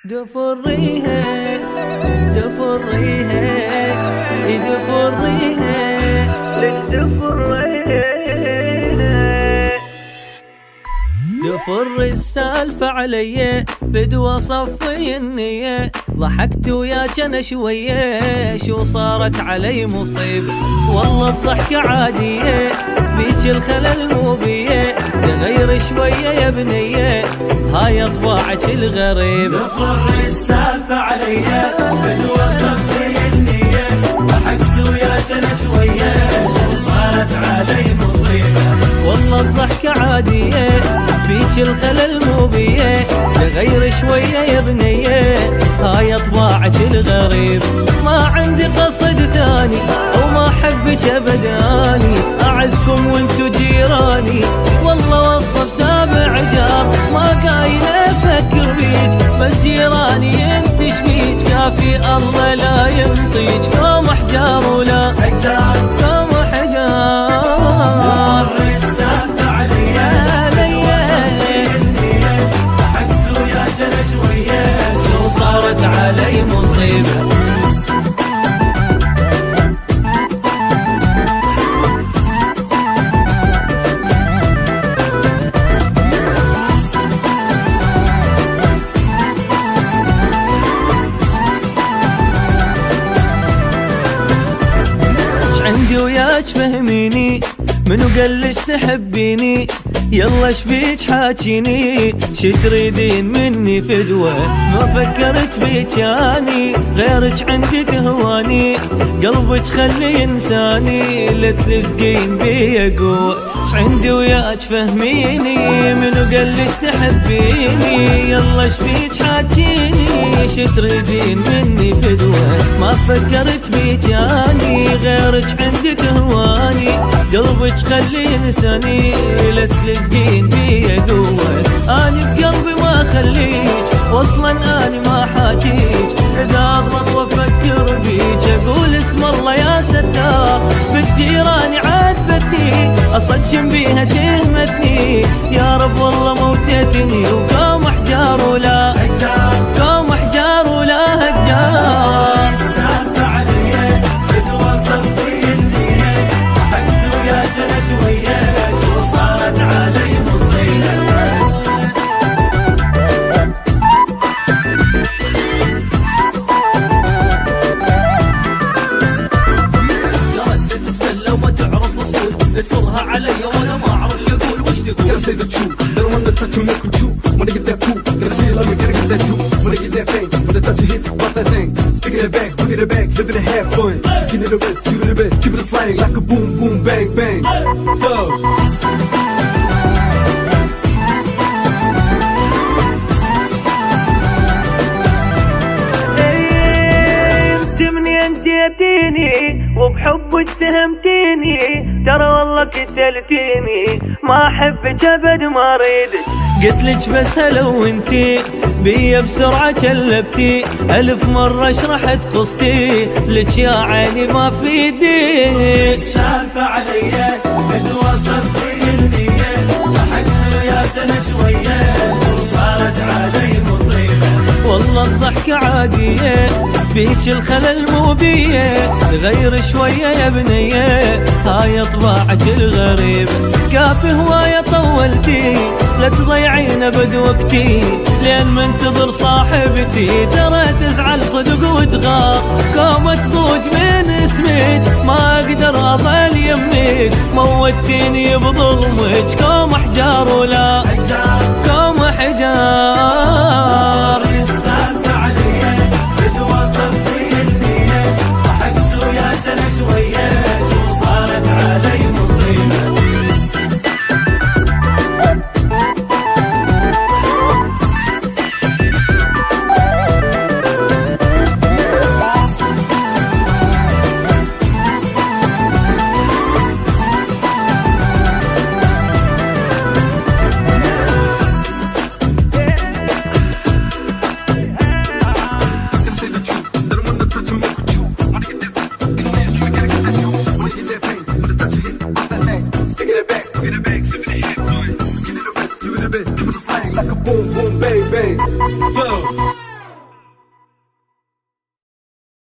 دفريها دفريها دفريها دفر السالفة علي بدوى صفي النية، ضحكت وياك انا شوية شو صارت علي مصيبة، والله الضحكة عادية بيك الخلل مو بيه، تغير شوية يا بنية هاي طباعك الغريبة. دفر السالفة علي بدوى صفي النية، ضحكت وياك انا شوية شو صارت علي مصيبة، والله الضحكة عادية فيك الخلل مو بيه، تغير شوية يا بنية هاي طباعك الغريب. ما عندي قصد ثاني وما احبك ابداني، اعزكم وانتو جيراني والله وصف سابع جار، ما قايل افكر بيك بس جيراني انت شبيك، كافي الله لا ينطيك قوم احجار ولا حجار قوم حجار. دفر السالفة علي ضحكت وياك انا شوية شو صارت علي مصيبة. عندي وياك فهميني منو قالش تحبيني، يلا شبيك حاجيني شي تريدين مني فدوة، ما فكرت بيك اني غيرك عندي تهواني، قلبك خلي انساني لا تلزقين بيا قوة. عندي وياك فهميني منو قالش تحبيني، يلا شبيك حاجيني شي تريدين مني فدوة، ما فكرت بيك اني غيرك عندي تهواني، قلبك خلي انساني لا تلزقين بيا قوة. اني بقلبي ما خليك واصلا اني ما حاجيك، اذا اغلط وافكر بيك اقول اسم الله يا ستار، بالجيران عاتبتني اصجم بيها تهمتني، يا رب والله موتتني وقوم احجار ولا حجار قوم احجار ولا هجار. السالفة علي بدوى صفي النية، ضحكت وياك انا شوية شو صارت علي مصيبة. قالت تتفلى وما تعرف اصول، تفرها علي وانا ما اعرف شو اقول وش تقول. Gotta say the truth, they don't want to touch you, make you chew. Wanna get that cool, gotta see it, let me get that too. Wanna get that thing, wanna touch your hit, bust that thing. Stick it back, bring it back, living it half fun. Get it a rest, give it a bit, keep it flying like a boom, boom, bang, bang. Flow. نسيتيني وبحبك اتهمتيني، ترى والله قتلتيني ما احبك ابد ما اريدك، قلتلك بس لو انتي بيا بسرعة كلبتي، الف مرة شرحت قصتي لك يا عيني ما في يدي. السالفة علي بدوى صفي النية، ضحكت وياك انا شوية شو صارت علي مصيبة، والله الضحكة عادية فيك الخلل مو بيه، تغير شوية يا بنية هاي طباعك الغريب. كافي هواية طولتي لا تضيعين ابد وقتي، لين منتظر صاحبتي ترى تزعل صدق وتغار، قوم تضوج من اسمك ما اقدر اظل يمك، موتيني بظلمك قوم احجار ولا حجار قوم حجار. السالفة علي بدوى صفي النية، ضحكت وياك انا شوية شو صارت علي مصيبة. Gotta say the truth, they don't want to touch you, make you chew. Wanna get that, they can say it, you ain't gotta get that too. Wanna get that thing, wanna touch your hit, bust that thing. Stick it back, living it half fun. Get it a rest, give it a bit, keep it flying like a boom, boom, bang, bang. Flow.